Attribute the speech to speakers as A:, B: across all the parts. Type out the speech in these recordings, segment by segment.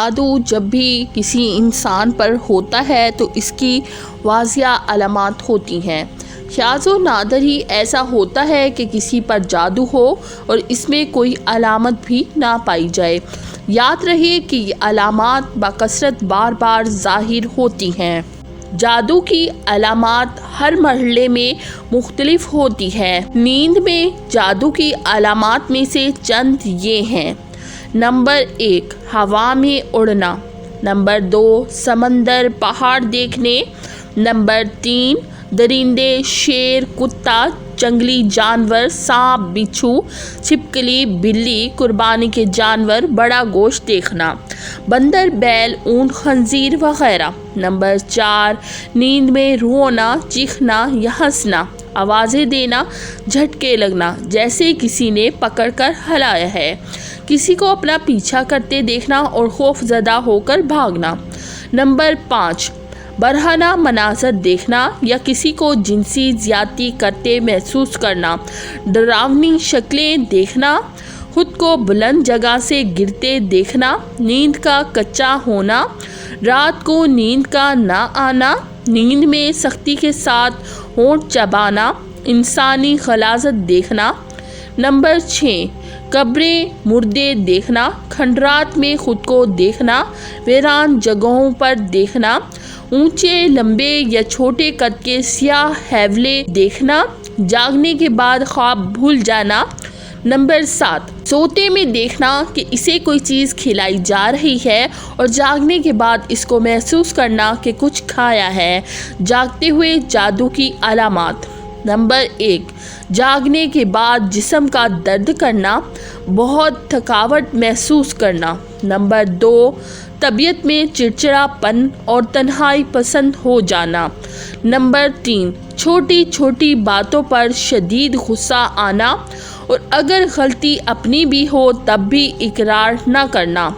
A: جادو جب بھی کسی انسان پر ہوتا ہے تو اس کی واضح علامات ہوتی ہیں۔ شاذ و نادر ہی ایسا ہوتا ہے کہ کسی پر جادو ہو اور اس میں کوئی علامت بھی نہ پائی جائے۔ یاد رہے کہ یہ علامات بکثرت بار بار ظاہر ہوتی ہیں۔ جادو کی علامات ہر مرحلے میں مختلف ہوتی ہیں۔ نیند میں جادو کی علامات میں سے چند یہ ہیں۔ نمبر 1، ہوا میں اڑنا۔ نمبر 2، سمندر پہاڑ دیکھنے۔ نمبر 3، درندے، شیر، کتا، جنگلی جانور، سانپ، بچھو، چھپکلی، بلی، قربانی کے جانور، بڑا گوشت دیکھنا، بندر، بیل، اونٹ، خنزیر وغیرہ۔ نمبر 4، نیند میں رونا، چیخنا یا ہنسنا، آوازیں دینا، جھٹکے لگنا جیسے کسی نے پکڑ کر ہلایا ہے، کسی کو اپنا پیچھا کرتے دیکھنا اور خوف زدہ ہو کر بھاگنا۔ نمبر 5، برہنہ مناظر دیکھنا یا کسی کو جنسی زیادتی کرتے محسوس کرنا، ڈراؤنی شکلیں دیکھنا، خود کو بلند جگہ سے گرتے دیکھنا، نیند کا کچا ہونا، رات کو نیند کا نہ آنا، نیند میں سختی کے ساتھ ہونٹ چبانا، انسانی غلاظت دیکھنا۔ نمبر 6، قبریں، مردے دیکھنا، کھنڈرات میں خود کو دیکھنا، ویران جگہوں پر دیکھنا، اونچے، لمبے یا چھوٹے قد کے سیاہ حیولے دیکھنا، جاگنے کے بعد خواب بھول جانا۔ نمبر 7، سوتے میں دیکھنا کہ اسے کوئی چیز کھلائی جا رہی ہے اور جاگنے کے بعد اس کو محسوس کرنا کہ کچھ کھایا ہے۔ جاگتے ہوئے جادو کی علامات۔ نمبر 1، جاگنے کے بعد جسم کا درد کرنا، بہت تھکاوٹ محسوس کرنا۔ نمبر 2، طبیعت میں چڑچڑاپن اور تنہائی پسند ہو جانا۔ نمبر 3، چھوٹی چھوٹی باتوں پر شدید غصہ آنا اور اگر غلطی اپنی بھی ہو تب بھی اقرار نہ کرنا۔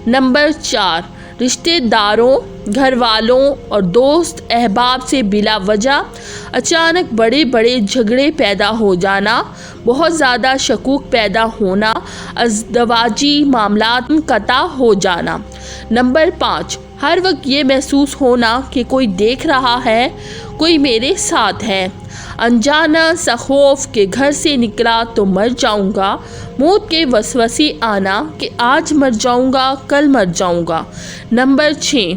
A: نمبر 4، رشتہ داروں، گھر والوں اور دوست احباب سے بلا وجہ اچانک بڑے بڑے جھگڑے پیدا ہو جانا، بہت زیادہ شکوک پیدا ہونا، ازدواجی معاملات منقطع ہو جانا۔ نمبر 5، ہر وقت یہ محسوس ہونا کہ کوئی دیکھ رہا ہے، کوئی میرے ساتھ ہے، انجانا سا خوف کہ گھر سے نکلا تو مر جاؤں گا، موت کے وسوسے آنا کہ آج مر جاؤں گا، کل مر جاؤں گا۔ نمبر 6،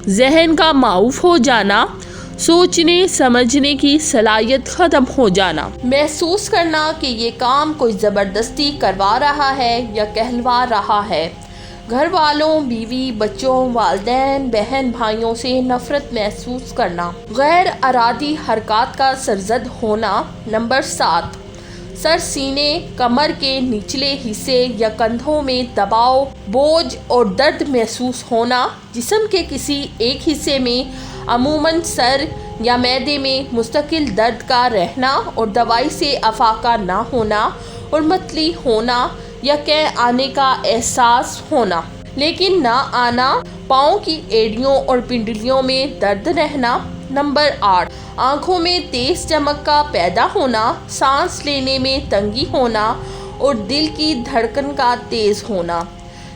A: ذہن کا معاف ہو جانا، سوچنے سمجھنے کی صلاحیت ختم ہو جانا، محسوس کرنا کہ یہ کام کوئی زبردستی کروا رہا ہے یا کہلوا رہا ہے، گھر والوں، بیوی، بچوں، والدین، بہن بھائیوں سے نفرت محسوس کرنا، غیر ارادی حرکات کا سرزد ہونا۔ نمبر 7، سر، سینے، کمر کے نچلے حصے یا کندھوں میں دباؤ، بوجھ اور درد محسوس ہونا، جسم کے کسی ایک حصے میں عموماً سر یا معدے میں مستقل درد کا رہنا اور دوائی سے افاقہ نہ ہونا اور متلی ہونا یا قے آنے کا احساس ہونا لیکن نہ آنا، پاؤں کی ایڑیوں اور پنڈلیوں میں درد رہنا۔ نمبر 8، آنکھوں میں تیز چمک کا پیدا ہونا، سانس لینے میں تنگی ہونا اور دل کی دھڑکن کا تیز ہونا۔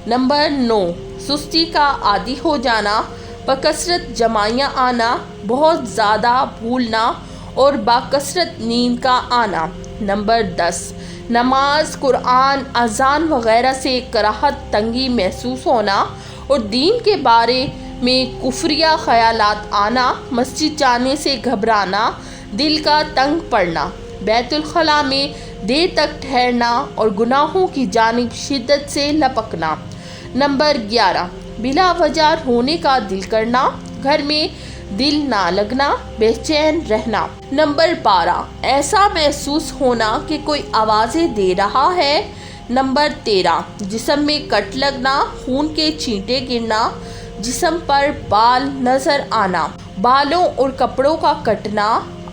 A: نمبر 9، سستی کا عادی ہو جانا، بکثرت جمائیاں آنا، بہت زیادہ بھولنا اور بکثرت نیند کا آنا۔ نمبر 10، نماز، قرآن، اذان وغیرہ سے کراہت، تنگی محسوس ہونا اور دین کے بارے میں کفریہ خیالات آنا، مسجد جانے سے گھبرانا، دل کا تنگ پڑنا، بیت الخلاء میں دیر تک ٹھہرنا اور گناہوں کی جانب شدت سے لپکنا۔ نمبر 11، بلا وجہ رونے کا دل کرنا، گھر میں دل نہ لگنا، بے چین رہنا۔ نمبر 12، ایسا محسوس ہونا کہ کوئی آوازیں دے رہا ہے۔ نمبر 13، جسم میں کٹ لگنا، خون کے چھینٹے گرنا، جسم پر بال نظر آنا، بالوں اور کپڑوں کا کٹنا،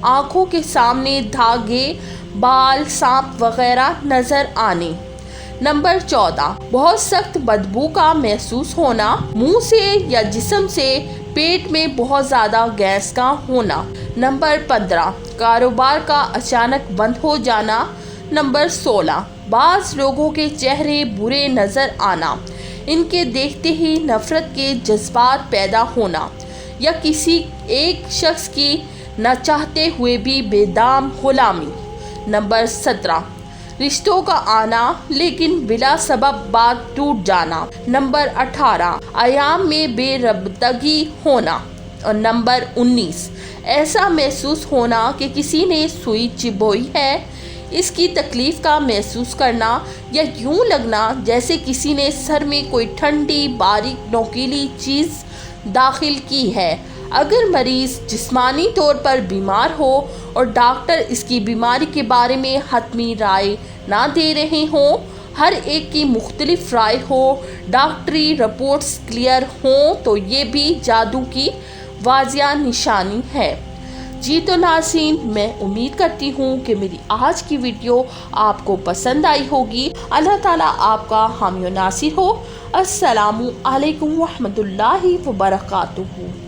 A: آنکھوں کے سامنے دھاگے، بال، سانپ وغیرہ نظر آنے۔ نمبر 14، بہت سخت بدبو کا محسوس ہونا، منہ سے یا جسم سے پیٹ میں بہت زیادہ گیس کا ہونا۔ نمبر 15، کاروبار کا اچانک بند ہو جانا۔ نمبر 16، بعض لوگوں کے چہرے برے نظر آنا، ان کے دیکھتے ہی نفرت کے جذبات پیدا ہونا یا کسی ایک شخص کی نہ چاہتے ہوئے بھی بے دام غلامی۔ نمبر 17 رشتوں کا آنا لیکن بلا سبب بات ٹوٹ جانا۔ نمبر 18 ایام میں بے ربطگی ہونا۔ اور نمبر 19 ایسا محسوس ہونا کہ کسی نے سوئی چبھوئی ہے، اس کی تکلیف کا محسوس کرنا یا یوں لگنا جیسے کسی نے سر میں کوئی ٹھنڈی باریک نوکیلی چیز داخل کی ہے۔ اگر مریض جسمانی طور پر بیمار ہو اور ڈاکٹر اس کی بیماری کے بارے میں حتمی رائے نہ دے رہے ہوں، ہر ایک کی مختلف رائے ہو، ڈاکٹری رپورٹس کلیئر ہوں، تو یہ بھی جادو کی واضح نشانی ہے۔ جی تو ناظرین، میں امید کرتی ہوں کہ میری آج کی ویڈیو آپ کو پسند آئی ہوگی۔ اللہ تعالیٰ آپ کا حامی و ناصر ہو۔ السلام علیکم ورحمۃ اللہ وبرکاتہ۔